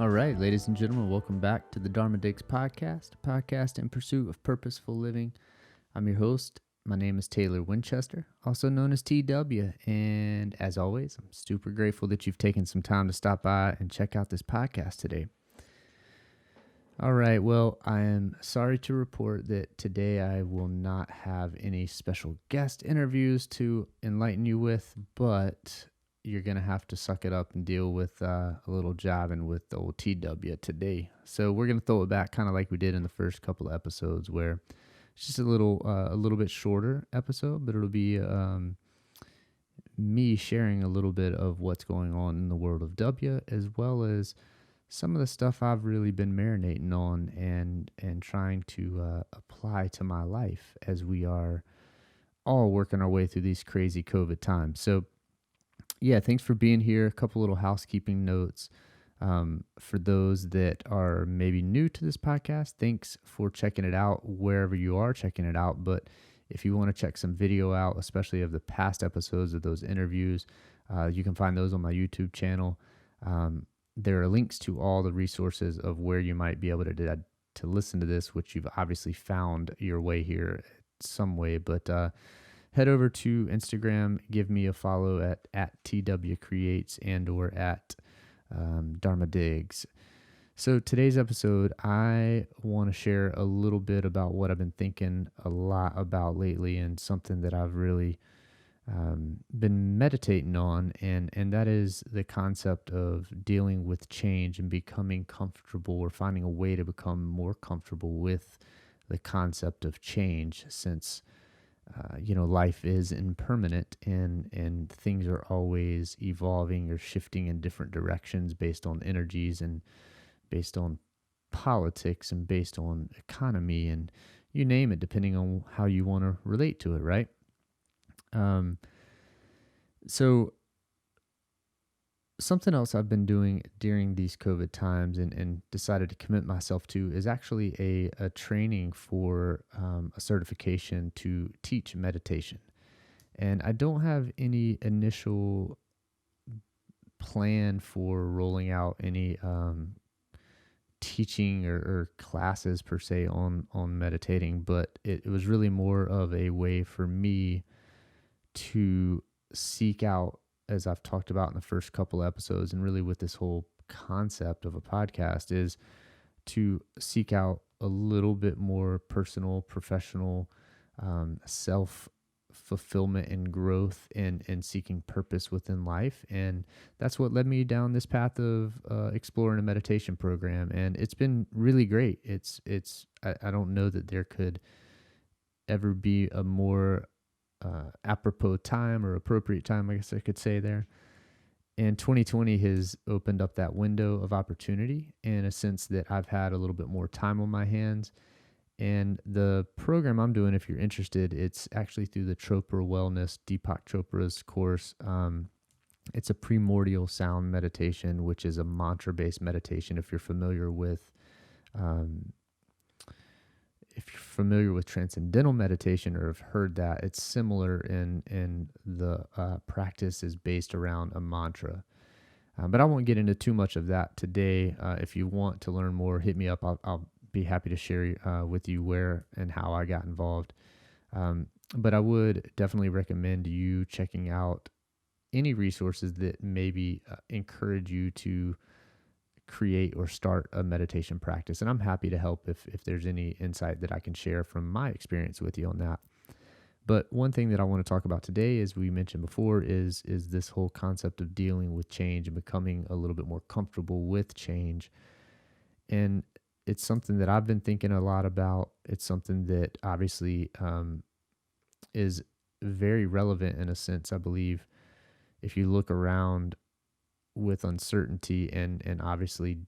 All right, ladies and gentlemen, welcome back to the Dharma Digs podcast, a podcast in pursuit of purposeful living. I'm your host. My name is Taylor Winchester, also known as TW. And as always, I'm super grateful that you've taken some time to stop by and check out this podcast today. All right, well, I am sorry to report that today I will not have any special guest interviews to enlighten you with, but you're going to have to suck it up and deal with a little jiving with the old TW today. So we're going to throw it back kind of like we did in the first couple of episodes, where it's just a little bit shorter episode, but it'll be me sharing a little bit of what's going on in the world of W, as well as some of the stuff I've really been marinating on and trying to apply to my life as we are all working our way through these crazy COVID times. So yeah, thanks for being here. A couple little housekeeping notes. For those that are maybe new to this podcast, thanks for checking it out wherever you are checking it out. But if you want to check some video out, especially of the past episodes of those interviews, you can find those on my YouTube channel. There are links to all the resources of where you might be able to listen to this, which you've obviously found your way here some way. But head over to Instagram, give me a follow at TW Creates and or at Dharma Digs. So today's episode, I want to share a little bit about what I've been thinking a lot about lately, and something that I've really been meditating on, and that is the concept of dealing with change and becoming comfortable, or finding a way to become more comfortable with the concept of change, since life is impermanent, and things are always evolving or shifting in different directions based on energies and based on politics and based on economy, and you name it, depending on how you want to relate to it, right? So something else I've been doing during these COVID times and decided to commit myself to is actually a training for a certification to teach meditation. And I don't have any initial plan for rolling out any teaching or classes per se on meditating, but it was really more of a way for me to seek out, as I've talked about in the first couple episodes, and really with this whole concept of a podcast, is to seek out a little bit more personal, professional, self-fulfillment and growth, and seeking purpose within life. And that's what led me down this path of exploring a meditation program. And it's been really great. I don't know that there could ever be a more apropos time, or appropriate time, I guess I could say there. And 2020 has opened up that window of opportunity, in a sense that I've had a little bit more time on my hands. And the program I'm doing, if you're interested, it's actually through the Chopra Wellness, Deepak Chopra's course. It's a primordial sound meditation, which is a mantra-based meditation. If you're familiar with transcendental meditation, or have heard that, it's similar in the practice is based around a mantra. But I won't get into too much of that today. If you want to learn more, hit me up. I'll be happy to share with you where and how I got involved. But I would definitely recommend you checking out any resources that maybe encourage you to create or start a meditation practice. And I'm happy to help if there's any insight that I can share from my experience with you on that. But one thing that I want to talk about today, as we mentioned before, is this whole concept of dealing with change and becoming a little bit more comfortable with change. And it's something that I've been thinking a lot about. It's something that obviously is very relevant in a sense, I believe, if you look around with uncertainty and obviously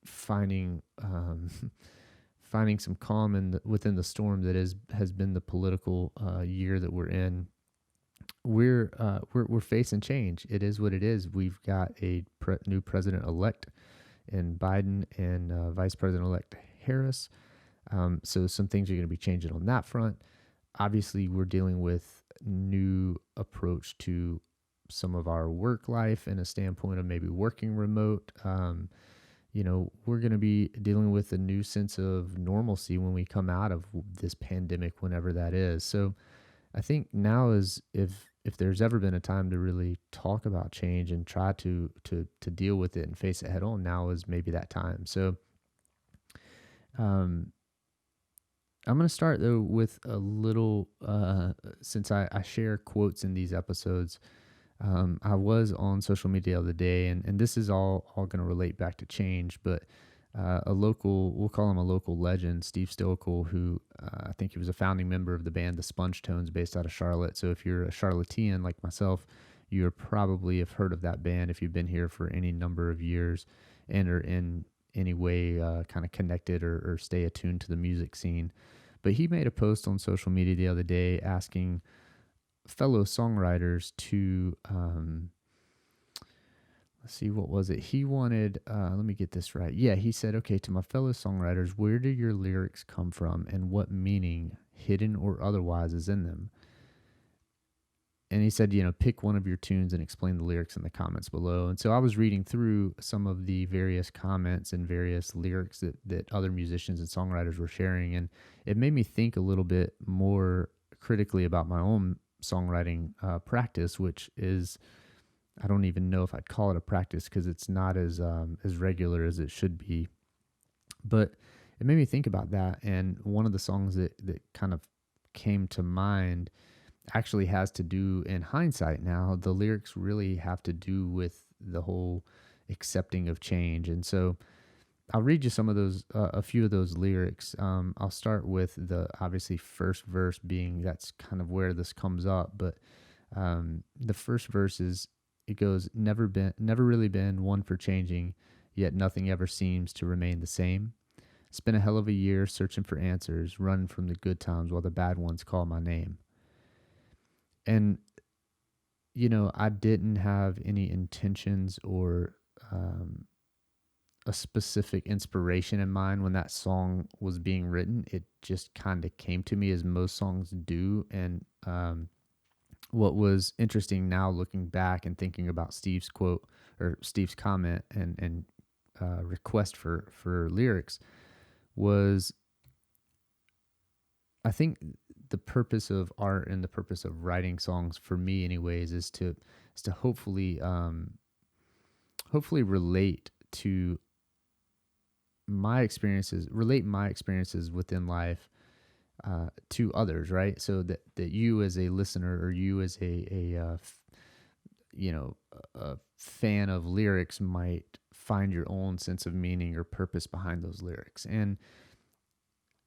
finding some calm within the storm that has been the political year that we're in. We're facing change. It is what it is. We've got a new president-elect in Biden, and Vice President-elect Harris. So some things are going to be changing on that front. Obviously, we're dealing with new approach to some of our work life in a standpoint of maybe working remote. we're going to be dealing with a new sense of normalcy when we come out of this pandemic, whenever that is. So I think now is, if there's ever been a time to really talk about change and try to deal with it and face it head on, now is maybe that time. So um, I'm going to start though with a little, since I share quotes in these episodes. I was on social media the other day, and this is all going to relate back to change, but a local, we'll call him a local legend, Steve Stoical, who I think he was a founding member of the band The Sponge Tones, based out of Charlotte. So if you're a Charlottean like myself, you probably have heard of that band if you've been here for any number of years and are in any way kind of connected or stay attuned to the music scene. But he made a post on social media the other day asking fellow songwriters to let's see, what was it he wanted, let me get this right. Yeah, he said, okay, to my fellow songwriters, where do your lyrics come from and what meaning, hidden or otherwise, is in them? And he said, pick one of your tunes and explain the lyrics in the comments below. And so I was reading through some of the various comments and various lyrics that other musicians and songwriters were sharing, and it made me think a little bit more critically about my own songwriting practice, which is, I don't even know if I'd call it a practice because it's not as regular as it should be. But it made me think about that, and one of the songs that kind of came to mind actually has to do, in hindsight now, the lyrics really have to do with the whole accepting of change. And so I'll read you some of those, a few of those lyrics. I'll start with the obviously first verse, being that's kind of where this comes up. But the first verse is, it goes, never really been one for changing, yet nothing ever seems to remain the same. It's been a hell of a year searching for answers, running from the good times while the bad ones call my name. And, I didn't have any intentions or a specific inspiration in mind when that song was being written. It just kind of came to me, as most songs do. And what was interesting now, looking back and thinking about Steve's quote or Steve's comment and request for lyrics, was, I think the purpose of art and the purpose of writing songs, for me anyways, is to hopefully relate to my experiences, within life to others, right? So that you as a listener, or you as a fan of lyrics, might find your own sense of meaning or purpose behind those lyrics. And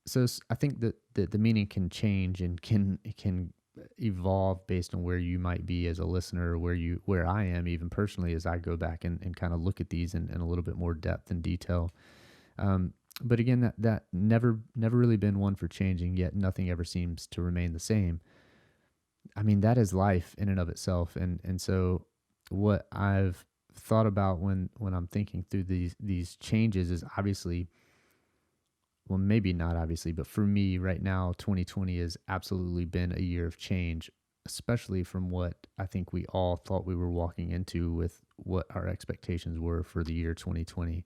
so I think that the meaning can change and can evolve based on where you might be as a listener, or where I am even personally, as I go back and kind of look at these in a little bit more depth and detail. But again, that never really been one for changing, yet nothing ever seems to remain the same. I mean, that is life in and of itself. And so what I've thought about when I'm thinking through these changes is, obviously, well, maybe not obviously, but for me right now, 2020 has absolutely been a year of change, especially from what I think we all thought we were walking into, with what our expectations were for the year 2020.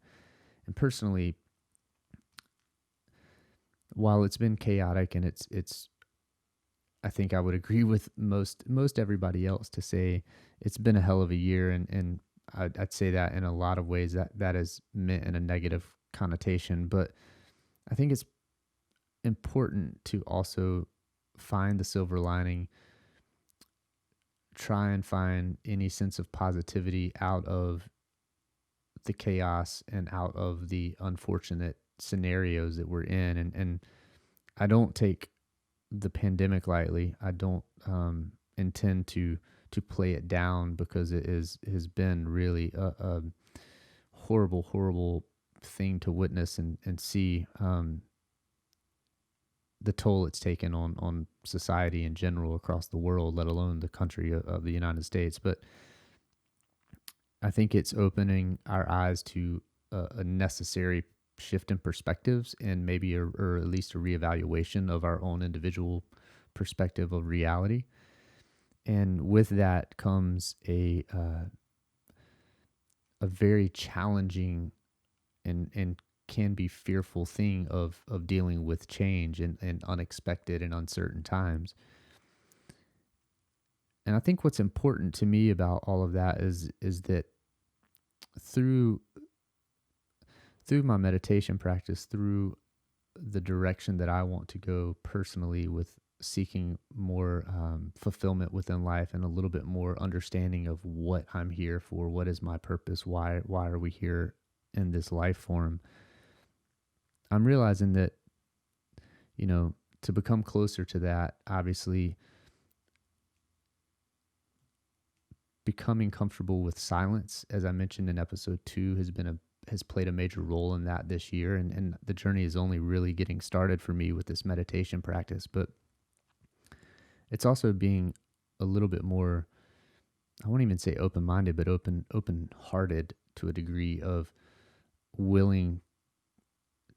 And personally, while it's been chaotic, and it's I think I would agree with most everybody else to say it's been a hell of a year, and I'd say that in a lot of ways that is meant in a negative connotation. But I think it's important to also find the silver lining, try and find any sense of positivity out of the chaos and out of the unfortunate scenarios that we're in. And I don't take the pandemic lightly. I don't intend to play it down, because it has been really a horrible thing to witness and see, the toll it's taken on society in general across the world, let alone the country of the United States. But I think it's opening our eyes to a necessary shift in perspectives, and maybe or at least a reevaluation of our own individual perspective of reality. And with that comes a very challenging and can be fearful thing of dealing with change and unexpected and uncertain times. And I think what's important to me about all of that is that through through my meditation practice, through the direction that I want to go personally with seeking more fulfillment within life and a little bit more understanding of what I'm here for, what is my purpose, why are we here in this life form. I'm realizing that, you know, to become closer to that, obviously becoming comfortable with silence, as I mentioned in episode 2, has played a major role in that this year. And the journey is only really getting started for me with this meditation practice. But it's also being a little bit more, I won't even say open-minded, but open-hearted to a degree of willing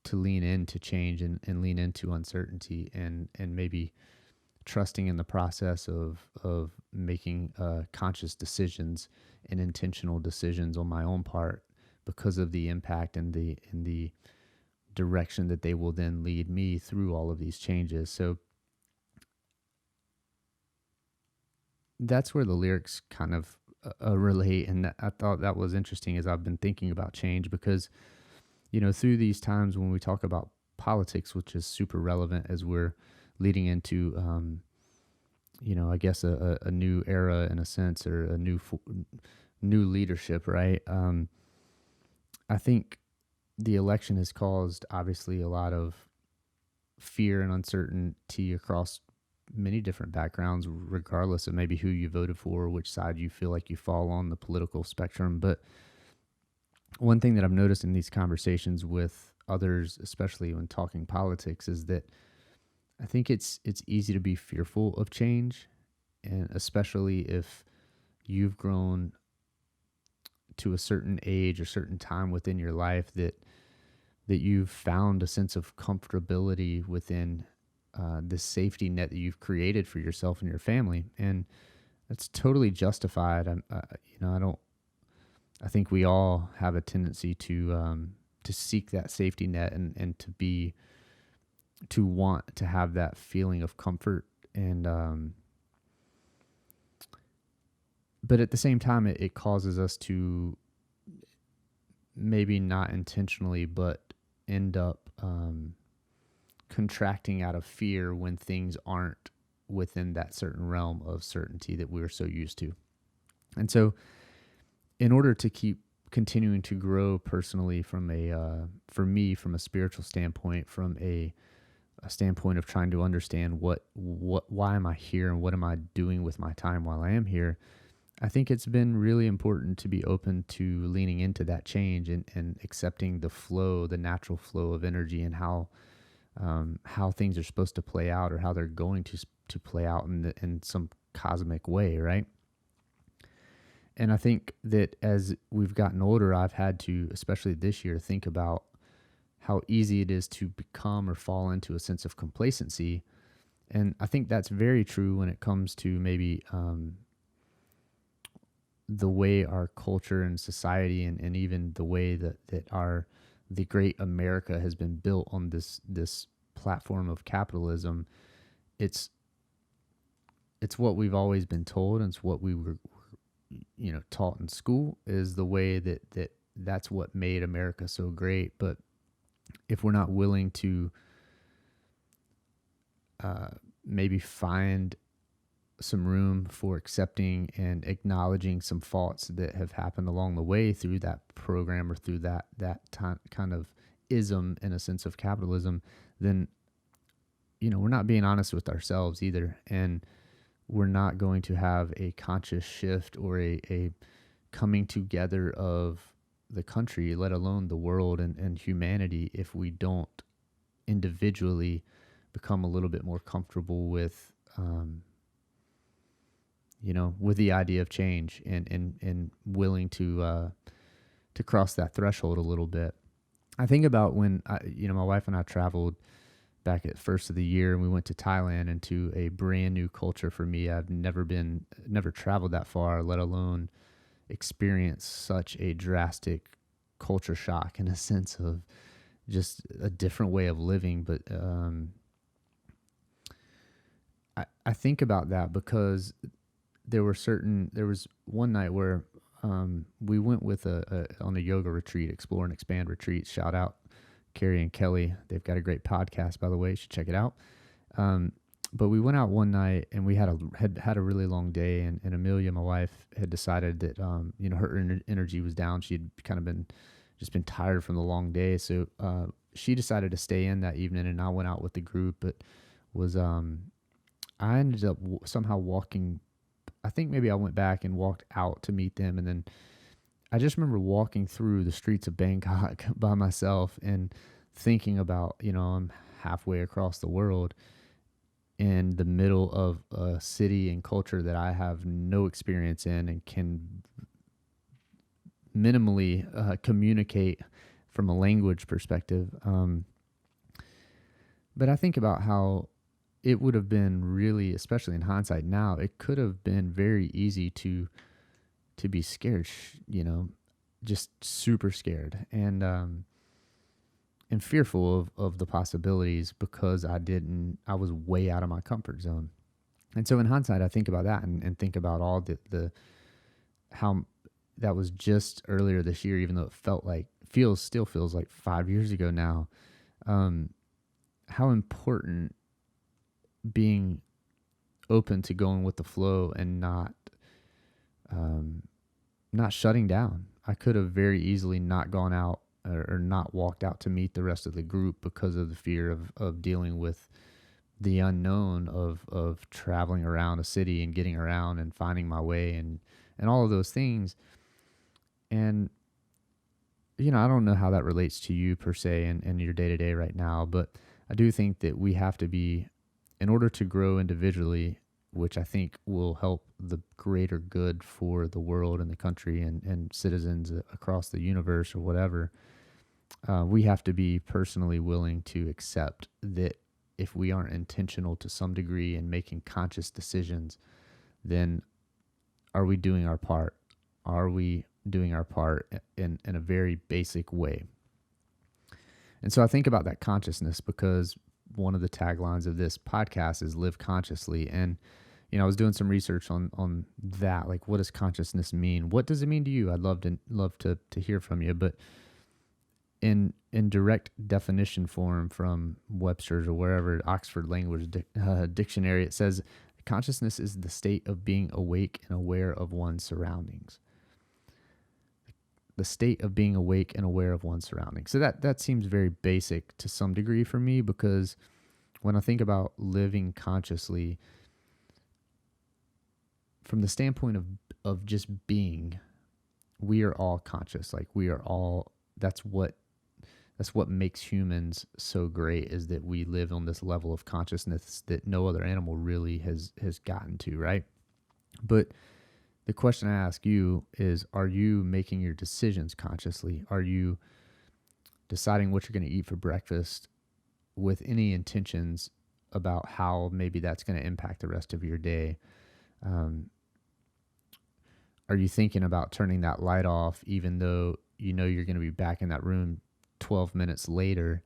to lean into change and lean into uncertainty and maybe trusting in the process of making conscious decisions and intentional decisions on my own part because of the impact and the direction that they will then lead me through all of these changes. So that's where the lyrics kind of relate, and I thought that was interesting as I've been thinking about change because, you know, through these times when we talk about politics, which is super relevant as we're leading into, you know, I guess a new era in a sense, or a new leadership, right? I think the election has caused obviously a lot of fear and uncertainty across many different backgrounds, regardless of maybe who you voted for or which side you feel like you fall on the political spectrum. But one thing that I've noticed in these conversations with others, especially when talking politics, is that I think it's easy to be fearful of change, and especially if you've grown to a certain age or certain time within your life that you've found a sense of comfortability within this safety net that you've created for yourself and your family, and that's totally justified. You know, I think we all have a tendency to seek that safety net and to want to have that feeling of comfort, and but at the same time, it causes us to maybe not intentionally, but end up contracting out of fear when things aren't within that certain realm of certainty that we're so used to. And so in order to keep continuing to grow personally from for me, from a spiritual standpoint, from a standpoint of trying to understand why am I here and what am I doing with my time while I am here, I think it's been really important to be open to leaning into that change and accepting the flow, the natural flow of energy, and how things are supposed to play out, or how they're going to play out in some cosmic way, right? And I think that as we've gotten older, I've had to, especially this year, think about how easy it is to become or fall into a sense of complacency. And I think that's very true when it comes to maybe the way our culture and society and even the way that the great America has been built on this platform of capitalism. It's what we've always been told, and it's what we were taught in school, is the way that's what made America so great. But if we're not willing to maybe find some room for accepting and acknowledging some faults that have happened along the way through that program, or through that kind of ism in a sense of capitalism, then we're not being honest with ourselves either, and we're not going to have a conscious shift or a coming together of the country, let alone the world and humanity, if we don't individually become a little bit more comfortable with with the idea of change and willing to cross that threshold a little bit. I think about when my wife and I traveled back at first of the year, and we went to Thailand, into a brand new culture for me. I've never traveled that far, let alone experienced such a drastic culture shock in a sense of just a different way of living. But I think about that because there was one night where we went with on a yoga retreat, Explore and Expand retreat. Shout out Carrie and Kelly. They've got a great podcast, by the way. You should check it out. But we went out one night and we had a really long day, and Amelia, my wife, had decided that her energy was down. She'd kind of been tired from the long day, so she decided to stay in that evening, and I went out with the group. But I ended up somehow walking. I think maybe I went back and walked out to meet them, and then I just remember walking through the streets of Bangkok by myself and thinking about, I'm halfway across the world in the middle of a city and culture that I have no experience in and can minimally communicate from a language perspective. But I think about how it would have been really, especially in hindsight now, it could have been very easy to be scared, just super scared and fearful of the possibilities because I was way out of my comfort zone. And so in hindsight, I think about that and think about all how that was just earlier this year, even though it still feels like 5 years ago now, how important being open to going with the flow and not shutting down. I could have very easily not gone out or not walked out to meet the rest of the group because of the fear of dealing with the unknown of traveling around a city and getting around and finding my way and all of those things. And, I don't know how that relates to you per se and your day to day right now, but I do think that we have to be, in order to grow individually, which I think will help the greater good for the world and the country and citizens across the universe or whatever, we have to be personally willing to accept that if we aren't intentional to some degree in making conscious decisions, then are we doing our part? Are we doing our part in a very basic way? And so I think about that consciousness because one of the taglines of this podcast is live consciously. And, I was doing some research on that. Like, what does consciousness mean? What does it mean to you? I'd love to hear from you. But in direct definition form from Webster's or wherever, Oxford Language Dictionary, it says consciousness is the state of being awake and aware of one's surroundings. The state of being awake and aware of one's surroundings. So that seems very basic to some degree for me, because when I think about living consciously, from the standpoint of just being, we are all conscious. Like, we are all, that's what makes humans so great, is that we live on this level of consciousness that no other animal really has gotten to, right? But the question I ask you is, are you making your decisions consciously? Are you deciding what you're going to eat for breakfast with any intentions about how maybe that's going to impact the rest of your day? Are you thinking about turning that light off even though you're going to be back in that room 12 minutes later,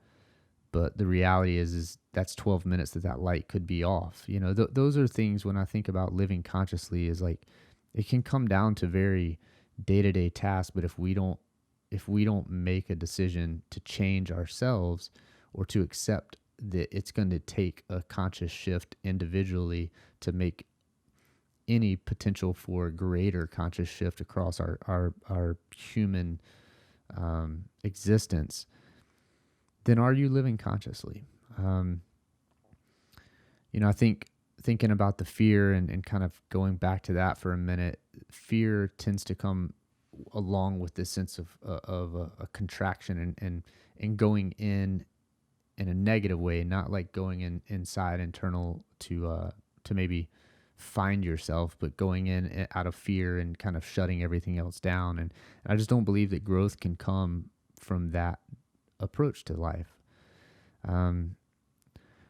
but the reality is that's 12 minutes that light could be off? Those are things, when I think about living consciously, is like, it can come down to very day-to-day tasks, but if we don't make a decision to change ourselves or to accept that it's going to take a conscious shift individually to make any potential for greater conscious shift across our human existence, then are you living consciously? I think thinking about the fear and kind of going back to that for a minute, fear tends to come along with this sense of a contraction and going in a negative way, not like going inside internal to maybe find yourself, but going in out of fear and kind of shutting everything else down. And I just don't believe that growth can come from that approach to life.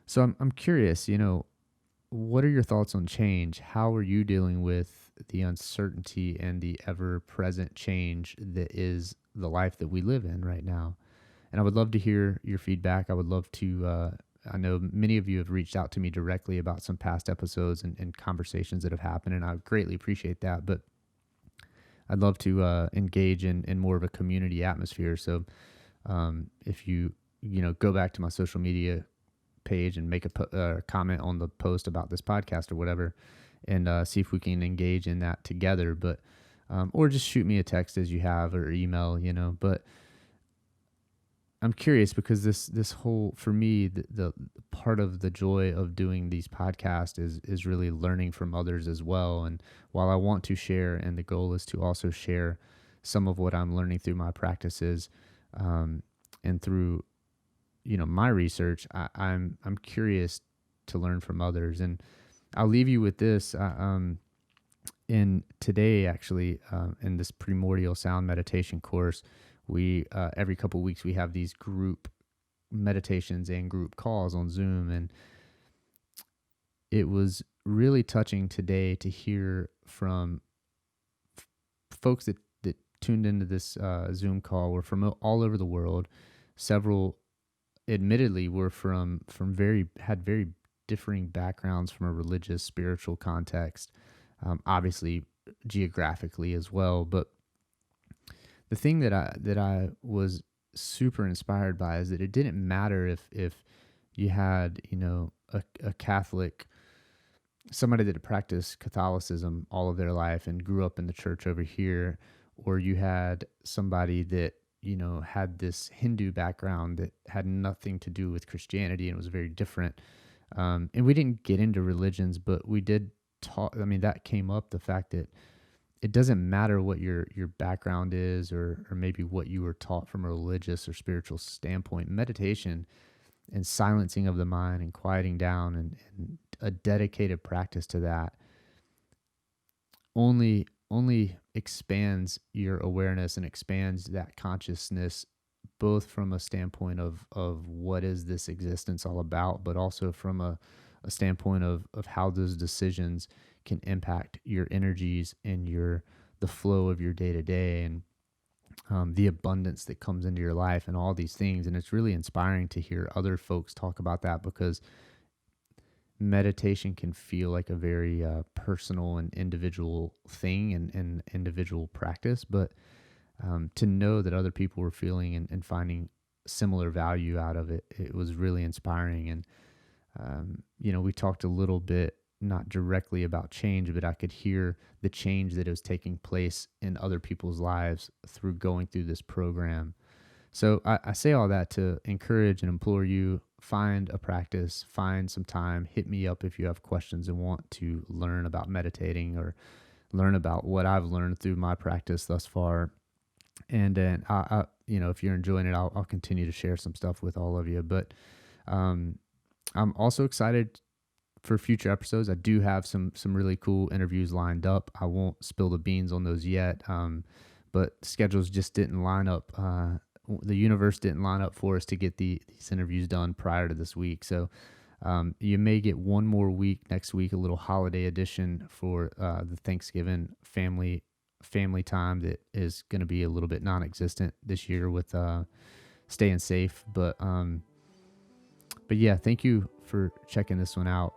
So I'm curious, what are your thoughts on change? How are you dealing with the uncertainty and the ever-present change that is the life that we live in right now? And I would love to hear your feedback. I would love to, I know many of you have reached out to me directly about some past episodes and conversations that have happened, and I greatly appreciate that. But I'd love to engage in more of a community atmosphere. So if you go back to my social media page and make a comment on the post about this podcast or whatever, and see if we can engage in that together. But or just shoot me a text as you have, or email, But I'm curious, because this whole, for me, the part of the joy of doing these podcasts is really learning from others as well. And while I want to share, and the goal is to also share some of what I'm learning through my practices, and through my research, I'm curious to learn from others. And I'll leave you with this. In today, actually, in this primordial sound meditation course, we every couple of weeks we have these group meditations and group calls on Zoom, and it was really touching today to hear from folks that tuned into this Zoom call were from all over the world. Several, admittedly, were had very differing backgrounds from a religious, spiritual context, obviously geographically as well. But the thing that I was super inspired by is that it didn't matter if you had a Catholic, somebody that had practiced Catholicism all of their life and grew up in the church over here, or you had somebody that had this Hindu background that had nothing to do with Christianity and was very different. And we didn't get into religions, but we did talk. I mean, that came up, the fact that it doesn't matter what your background is, or maybe what you were taught from a religious or spiritual standpoint. Meditation and silencing of the mind and quieting down and a dedicated practice to that only expands your awareness and expands that consciousness, both from a standpoint of what is this existence all about, but also from a standpoint of how those decisions can impact your energies and the flow of your day-to-day, and the abundance that comes into your life and all these things. And it's really inspiring to hear other folks talk about that, because meditation can feel like a very personal and individual thing and individual practice. But to know that other people were feeling and finding similar value out of it, it was really inspiring. And we talked a little bit, not directly about change, but I could hear the change that was taking place in other people's lives through going through this program. So I say all that to encourage and implore you, find a practice, find some time, hit me up if you have questions and want to learn about meditating, or learn about what I've learned through my practice thus far. And then if you're enjoying it, I'll continue to share some stuff with all of you. But I'm also excited for future episodes. I do have some really cool interviews lined up. I won't spill the beans on those yet, but schedules just didn't line up. The universe didn't line up for us to get these interviews done prior to this week. So you may get one more week next week, a little holiday edition for the Thanksgiving family time that is going to be a little bit non-existent this year with staying safe. But yeah, thank you for checking this one out.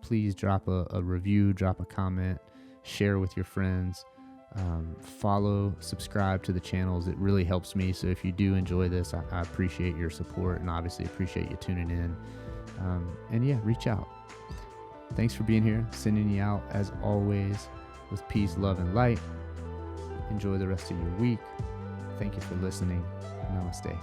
Please drop a review, drop a comment, share with your friends, follow, subscribe to the channels. It really helps me. So if you do enjoy this, I appreciate your support, and obviously appreciate you tuning in. And yeah, reach out. Thanks for being here. Sending you out, as always, with peace, love, and light. Enjoy the rest of your week. Thank you for listening. Namaste.